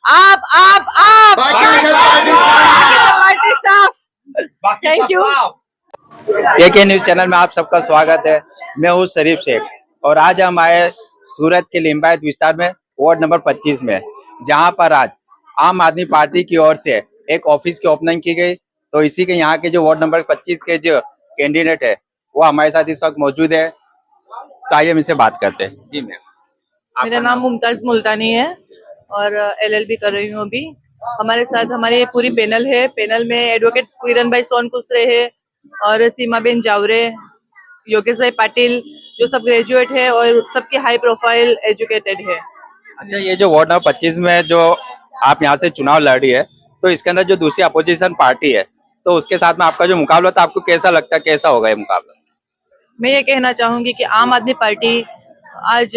आप पार्टी साफ। Thank you. के न्यूज चैनल में आप सबका स्वागत है। मैं हूँ शरीफ शेख और आज हम आए सूरत के लिंबायत विस्तार में वार्ड नंबर 25 में, जहाँ पर आज आम आदमी पार्टी की ओर से एक ऑफिस की ओपनिंग की गई। तो इसी के यहाँ के जो वार्ड नंबर 25 के जो कैंडिडेट है वो हमारे साथ इस वक्त मौजूद है। तो आइए हम इनसे बात करते हैं। जी मैम, मेरा नाम मुमताज मुल्तानी है और LLB कर रही हूँ अभी। हमारे साथ हमारी पूरी पैनल है। पैनल में एडवोकेट किरण भाई सोन कुसरे है और सीमा बेन जावरे, योगेश भाई पाटिल, जो सब ग्रेजुएट है और सबके हाई प्रोफाइल एजुकेटेड है। अच्छा, ये जो वार्ड नंबर 25 में जो आप यहाँ से चुनाव लड़ रही है, तो इसके अंदर जो दूसरी अपोजिशन पार्टी है, तो उसके साथ में आपका जो मुकाबला था, आपको कैसा लगता है, कैसा होगा ये मुकाबला? मैं ये कहना चाहूंगी कि आम आदमी पार्टी आज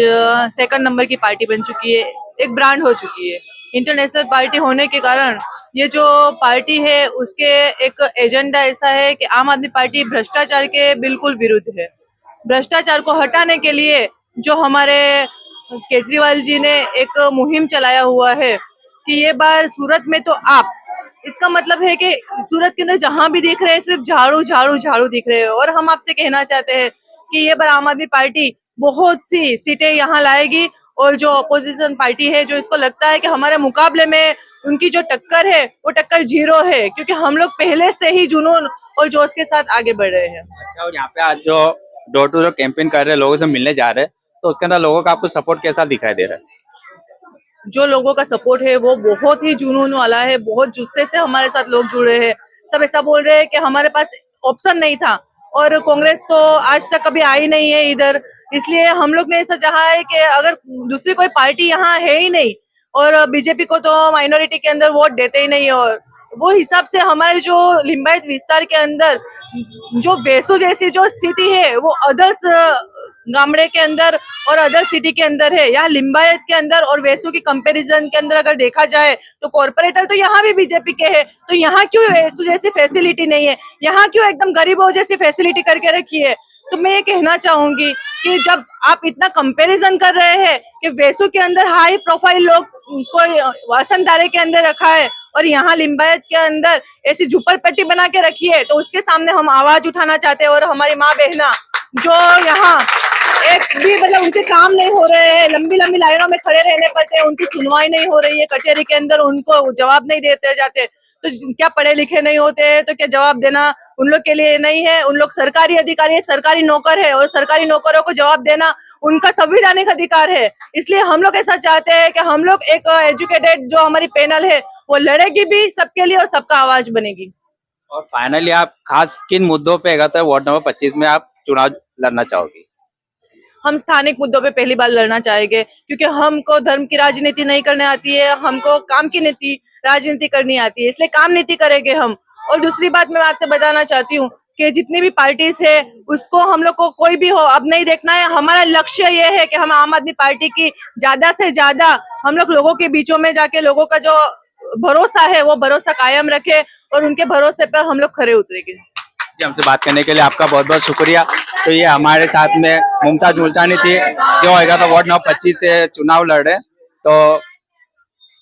सेकंड नंबर की पार्टी बन चुकी है, एक ब्रांड हो चुकी है। इंटरनेशनल पार्टी होने के कारण ये जो पार्टी है उसके एक एजेंडा ऐसा है कि आम आदमी पार्टी भ्रष्टाचार के बिल्कुल विरुद्ध है। भ्रष्टाचार को हटाने के लिए जो हमारे केजरीवाल जी ने एक मुहिम चलाया हुआ है कि ये बार सूरत में तो आप, इसका मतलब है कि सूरत के अंदर जहां भी देख रहे हैं सिर्फ झाड़ू झाड़ू झाड़ू दिख रहे हैं। और हम आपसे कहना चाहते हैं कि ये बार आम आदमी पार्टी बहुत सी सीटें यहाँ लाएगी और जो अपोजिशन पार्टी है, जो इसको लगता है कि हमारे मुकाबले में उनकी जो टक्कर है वो टक्कर जीरो है, क्योंकि हम लोग पहले से ही जुनून और जोश के साथ आगे बढ़ रहे हैं। अच्छा, और यहाँ पे आज जो डोर टू डोर कैंपेन कर रहे हैं, लोगों से मिलने जा रहे हैं, तो उसके अंदर लोगों का आपको सपोर्ट कैसा दिखाई दे रहा है? जो लोगों का सपोर्ट है वो बहुत ही जुनून वाला है, बहुत जुस्से से हमारे साथ लोग जुड़े हैं। सब ऐसा बोल रहे हैं कि हमारे पास ऑप्शन नहीं था और कांग्रेस तो आज तक कभी आई नहीं है इधर, इसलिए हम लोग ने ऐसा चाहा है कि अगर दूसरी कोई पार्टी यहाँ है ही नहीं और बीजेपी को तो माइनॉरिटी के अंदर वोट देते ही नहीं, और वो हिसाब से हमारे जो लिंबायत विस्तार के अंदर जो वेसु जैसी जो स्थिति है वो अदर्स गामड़े के अंदर और अदर सिटी के अंदर है। यहाँ लिंबायत के अंदर और वेसु की कंपैरिजन के अंदर अगर देखा जाए तो कॉर्पोरेटर तो यहाँ भी बीजेपी के है, तो यहाँ क्यों वेसु जैसी फैसिलिटी नहीं है, यहाँ क्यों एकदम गरीबों जैसी फैसिलिटी करके रखी है। तो मैं ये कहना चाहूंगी कि जब आप इतना कंपैरिजन कर रहे हैं कि वेसु के अंदर हाई प्रोफाइल लोग को वसंतधारे के अंदर रखा है और यहाँ लिंबायत के अंदर ऐसी झुपड़पट्टी बना के रखी है, तो उसके सामने हम आवाज उठाना चाहते हैं। और हमारी माँ बहना जो यहाँ एक भी मतलब उनके काम नहीं हो रहे हैं, लंबी लंबी लाइनों में खड़े रहने पड़ते हैं, उनकी सुनवाई नहीं हो रही है, कचहरी के अंदर उनको जवाब नहीं देते जाते, तो क्या पढ़े लिखे नहीं होते तो क्या जवाब देना उन लोग के लिए नहीं है। उन लोग सरकारी अधिकारी है, सरकारी नौकर है और सरकारी नौकरों को जवाब देना उनका संवैधानिक अधिकार है। इसलिए हम लोग ऐसा चाहते हैं कि हम लोग एक एजुकेटेड जो हमारी पैनल है वो लड़ेगी भी सबके लिए और सबका आवाज बनेगी। और फाइनली आप खास किन मुद्दों पे अगर वार्ड नंबर 25 में आप चुनाव लड़ना चाहोगी? हम स्थानिक मुद्दों पे पहली बार लड़ना चाहेंगे, क्योंकि हमको धर्म की राजनीति नहीं करने आती है, हमको काम की नीति राजनीति करनी आती है, इसलिए काम नीति करेंगे हम। और दूसरी बात मैं आपसे बताना चाहती हूँ कि जितनी भी पार्टीज है उसको हम लोग को कोई भी हो अब नहीं देखना है। हमारा लक्ष्य ये है कि हम आम आदमी पार्टी की ज्यादा से ज्यादा हम लोग लोगों के बीचों में जाके लोगों का जो भरोसा है वो भरोसा कायम रखे और उनके भरोसे पर हम लोग खरे उतरेंगे। जी, हमसे बात करने के लिए आपका बहुत बहुत शुक्रिया। तो ये हमारे साथ में मुमताज मुल्तानी थी, जो आएगा तो वार्ड नंबर 25 से चुनाव लड़ रहे हैं। तो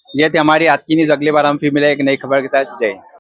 ये थी हमारी आज की न्यूज। अगली बार हम फिर मिले एक नई खबर के साथ। जय हिंद।